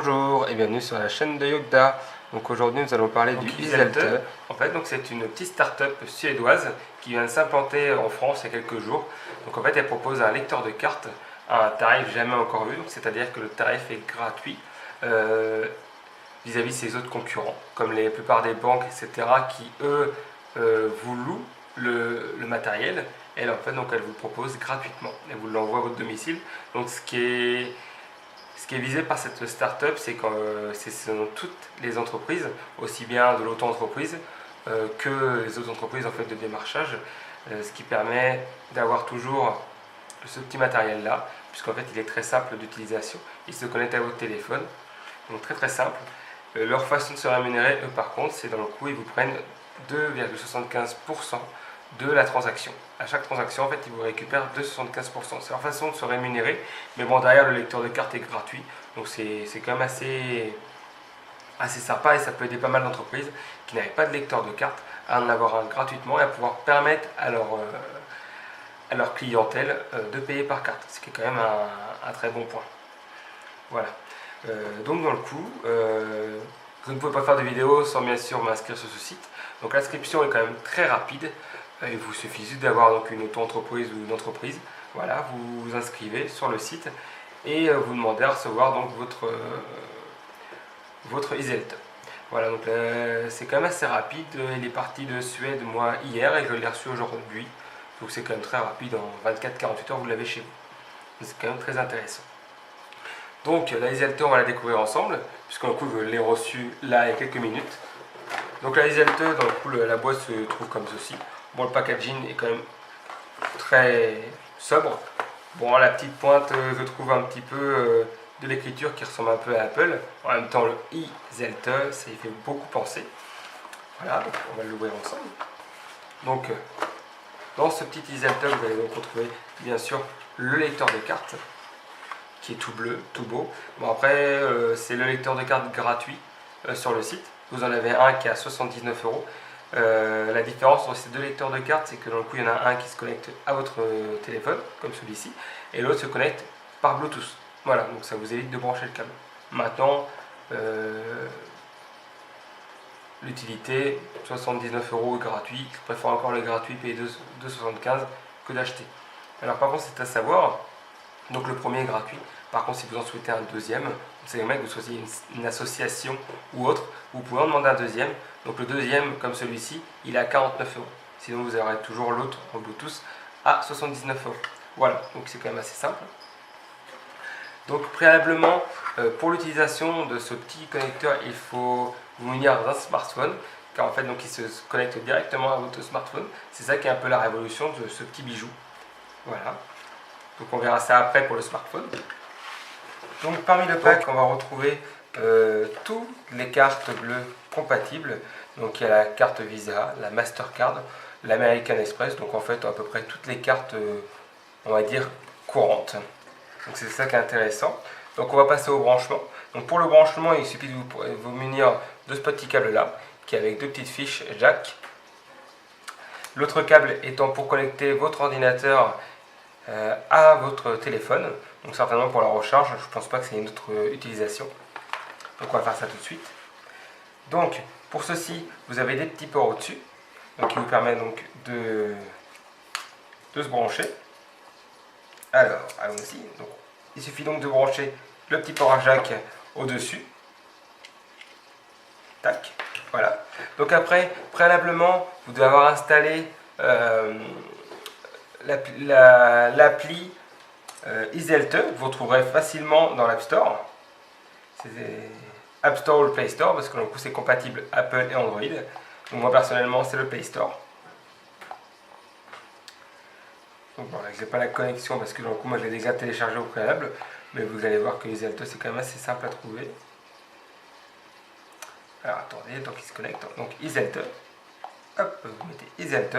Bonjour et bienvenue sur la chaîne de Yogda. Donc aujourd'hui nous allons parler du Iselte. En fait, donc c'est une petite start-up suédoise qui vient de s'implanter en France il y a quelques jours. Donc en fait, elle propose un lecteur de cartes à un tarif jamais encore vu. C'est-à-dire que le tarif est gratuit vis-à-vis de ses autres concurrents, comme la plupart des banques, etc., qui eux vous louent le matériel. Elle en fait, donc elle vous le propose gratuitement. Elle vous l'envoie à votre domicile. Donc ce qui est visé par cette start-up, c'est que ce sont toutes les entreprises, aussi bien de l'auto-entreprise que les autres entreprises en fait, de démarchage, ce qui permet d'avoir toujours ce petit matériel-là, puisqu'en fait il est très simple d'utilisation. Il se connecte à votre téléphone, donc très simple. Leur façon de se rémunérer, eux par contre, c'est dans le coup, ils vous prennent 2,75% de la transaction. À chaque transaction, en fait, ils vous récupèrent 2,75%. C'est leur façon de se rémunérer. Mais bon, derrière, le lecteur de carte est gratuit. Donc c'est quand même assez sympa et ça peut aider pas mal d'entreprises qui n'avaient pas de lecteur de carte à en avoir un gratuitement et à pouvoir permettre à leur clientèle de payer par carte. Ce qui est quand même un très bon point. Voilà. Donc dans le coup, vous ne pouvez pas faire de vidéo sans bien sûr m'inscrire sur ce site. Donc l'inscription est quand même très rapide. Il vous suffit juste d'avoir donc une auto-entreprise ou une entreprise. Voilà, vous vous inscrivez sur le site et vous demandez à recevoir donc votre Iselte. Voilà, donc c'est quand même assez rapide. Il est parti de Suède moi hier et je l'ai reçu aujourd'hui. Donc c'est quand même très rapide, en 24-48 heures vous l'avez chez vous. C'est quand même très intéressant. Donc la Iselte, on va la découvrir ensemble, puisqu'en coup je l'ai reçu là il y a quelques minutes. Donc la Iselte, dans le coup la boîte se trouve comme ceci. Bon, le packaging est quand même très sobre. Bon, la petite pointe, je trouve un petit peu de l'écriture qui ressemble un peu à Apple. En même temps, le Iselte, ça y fait beaucoup penser. Voilà, donc on va l'ouvrir ensemble. Donc, dans ce petit Iselte, vous allez donc retrouver bien sûr le lecteur de cartes, qui est tout bleu, tout beau. Bon, après, c'est le lecteur de cartes gratuit sur le site. Vous en avez un qui est à 79 €. La différence entre ces deux lecteurs de cartes, c'est que dans le coup, il y en a un qui se connecte à votre téléphone, comme celui-ci, et l'autre se connecte par Bluetooth. Voilà, donc ça vous évite de brancher le câble. Maintenant, l'utilité, 79 € gratuit. Je préfère encore le gratuit, payer 2,75 € que d'acheter. Alors par contre, c'est à savoir, donc le premier est gratuit. Par contre, si vous en souhaitez un deuxième, c'est le mec, vous choisissez une association ou autre, vous pouvez en demander un deuxième. Donc le deuxième, comme celui-ci, il est à 49 €. Sinon, vous aurez toujours l'autre en Bluetooth à 79 €. Voilà, donc c'est quand même assez simple. Donc préalablement, pour l'utilisation de ce petit connecteur, il faut vous munir d'un smartphone, car en fait, donc, il se connecte directement à votre smartphone. C'est ça qui est un peu la révolution de ce petit bijou. Voilà. Donc on verra ça après pour le smartphone. Donc parmi le pack, on va retrouver toutes les cartes bleues compatibles. Donc il y a la carte Visa, la Mastercard, l'American Express. Donc en fait à peu près toutes les cartes, on va dire, courantes. Donc c'est ça qui est intéressant. Donc on va passer au branchement. Donc pour le branchement, il suffit de vous munir de ce petit câble là, qui est avec deux petites fiches jack. L'autre câble étant pour connecter votre ordinateur à votre téléphone, donc certainement pour la recharge. Je ne pense pas que c'est une autre utilisation, donc on va faire ça tout de suite. Donc pour ceci, vous avez des petits ports au dessus, donc qui vous permettent donc de se brancher. Alors allons-y. Donc il suffit donc de brancher le petit port à jack au dessus. Tac, voilà. Donc après, préalablement, vous devez avoir installé l'appli Iselte. Vous retrouverez facilement dans l'App Store. C'est App Store ou le Play Store, parce que du coup c'est compatible Apple et Android. Donc moi personnellement c'est le Play Store. Donc voilà, j'ai pas la connexion parce que du coup moi je l'ai déjà téléchargé au préalable, mais vous allez voir que Iselte c'est quand même assez simple à trouver. Alors attendez, donc il se connecte. Donc Iselte. Hop, vous mettez Iselte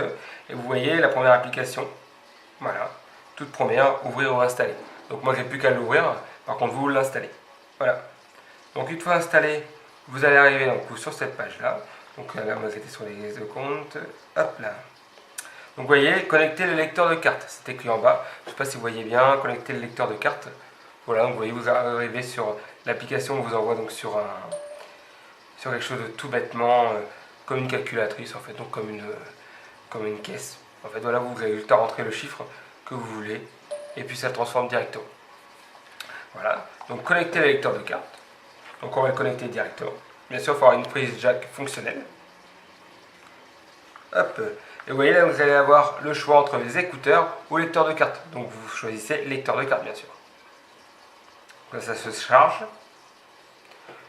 et vous voyez la première application. Voilà, toute première, ouvrir ou installer. Donc moi j'ai plus qu'à l'ouvrir, par contre vous l'installez. Voilà. Donc une fois installé, vous allez arriver donc, sur cette page là. Donc là moi j'étais sur les comptes. Hop là. Donc vous voyez, connecter le lecteur de carte. C'est écrit en bas. Je ne sais pas si vous voyez bien, connecter le lecteur de carte. Voilà, donc vous voyez, vous arrivez sur L'application vous envoie donc sur quelque chose de tout bêtement, comme une calculatrice en fait, donc comme une caisse. En fait, voilà, vous avez juste à rentrer le chiffre que vous voulez et puis ça le transforme directement. Voilà, donc connecter le lecteur de carte. Donc on va le connecter directement. Bien sûr, il faut avoir une prise jack fonctionnelle. Hop. Et vous voyez là, vous allez avoir le choix entre les écouteurs ou lecteur de carte. Donc vous choisissez lecteur de carte, bien sûr. Là, ça se charge.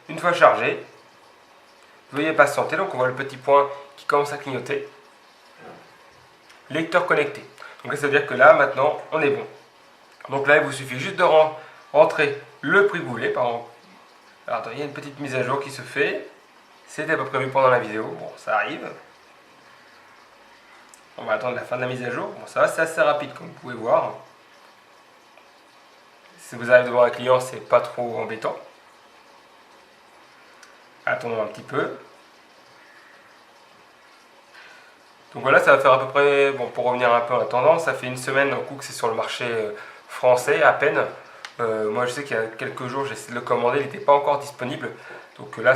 Une fois chargé, veuillez patienter. Donc on voit le petit point qui commence à clignoter. Lecteur connecté. Donc ça veut dire que là, maintenant, on est bon. Donc là, il vous suffit juste de rentrer le prix que vous voulez. Par exemple, alors, il y a une petite mise à jour qui se fait. C'était pas prévu pendant la vidéo. Bon, ça arrive. On va attendre la fin de la mise à jour. Bon, ça va, c'est assez rapide comme vous pouvez voir. Si vous arrivez devant un client, c'est pas trop embêtant. Attendons un petit peu. Donc voilà, ça va faire à peu près, bon, pour revenir un peu à la tendance, ça fait une semaine d'un coup que c'est sur le marché français à peine. Moi je sais qu'il y a quelques jours j'ai essayé de le commander, il n'était pas encore disponible. Donc là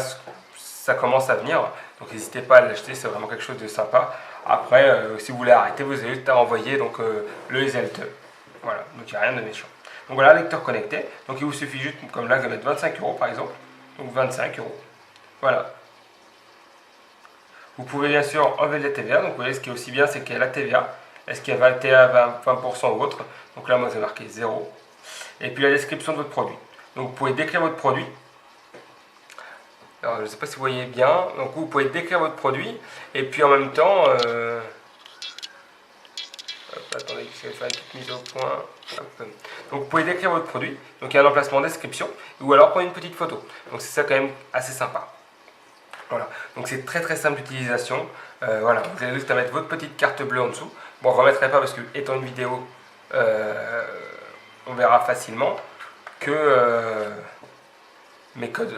ça commence à venir. Donc n'hésitez pas à l'acheter, c'est vraiment quelque chose de sympa. Après, si vous voulez arrêter, vous avez juste à envoyer donc, le EasyAlt. Voilà, donc il n'y a rien de méchant. Donc voilà, lecteur connecté. Donc il vous suffit juste, comme là, de mettre 25 € par exemple. Donc 25 €. Voilà. Vous pouvez bien sûr enlever la TVA. Donc vous voyez, ce qui est aussi bien, c'est qu'il y a la TVA. Est-ce qu'il y a 20% ou autre? Donc là, moi, j'ai marqué 0. Et puis la description de votre produit. Donc vous pouvez décrire votre produit. Alors je ne sais pas si vous voyez bien. Donc vous pouvez décrire votre produit. Et puis en même temps... attendez, je vais faire une petite mise au point. Hop. Donc vous pouvez décrire votre produit. Donc il y a un emplacement description. Ou alors prendre une petite photo. Donc c'est ça quand même assez sympa. Voilà, donc c'est très très simple d'utilisation. Voilà, vous avez juste à mettre votre petite carte bleue en dessous. Bon, je ne remettrai pas parce que, étant une vidéo, on verra facilement que mes codes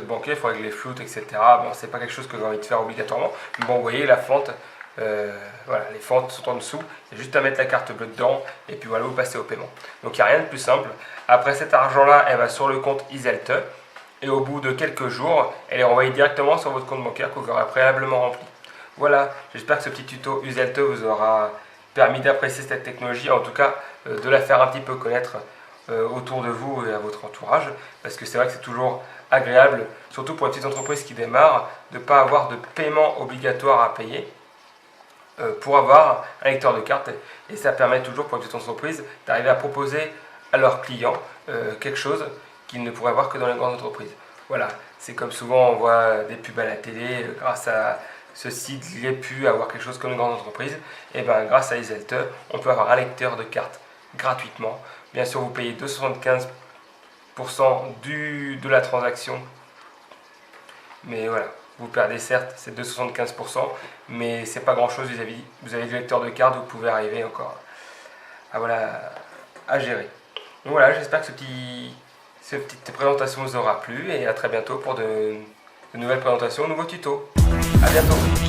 bancaires, il faudrait que je les floute, etc. Bon, c'est pas quelque chose que j'ai envie de faire obligatoirement. Mais bon, vous voyez, la fente, voilà, les fentes sont en dessous. Il y a juste à mettre la carte bleue dedans et puis voilà, vous passez au paiement. Donc il n'y a rien de plus simple. Après cet argent-là, elle va sur le compte EasyAlt. Et au bout de quelques jours, elle est renvoyée directement sur votre compte bancaire que vous aurez préalablement rempli. Voilà, j'espère que ce petit tuto EasyAlt vous aura permis d'apprécier cette technologie, en tout cas de la faire un petit peu connaître autour de vous et à votre entourage, parce que c'est vrai que c'est toujours agréable, surtout pour une petite entreprise qui démarre, de ne pas avoir de paiement obligatoire à payer pour avoir un lecteur de carte. Et ça permet toujours pour une petite entreprise d'arriver à proposer à leurs clients quelque chose qu'ils ne pourraient avoir que dans les grandes entreprises. Voilà, c'est comme souvent on voit des pubs à la télé, grâce à ce site, il est pu avoir quelque chose comme une grande entreprise, et bien grâce à EasyAlt, on peut avoir un lecteur de carte gratuitement. Bien sûr, vous payez 2,75% de la transaction, mais voilà, vous perdez certes ces 2,75%, mais c'est pas grand chose vis-à-vis. Vous avez du lecteur de carte, vous pouvez arriver encore à gérer. Donc voilà, j'espère que cette petite présentation vous aura plu et à très bientôt pour de nouvelles présentations, de nouveaux tutos. A bientôt.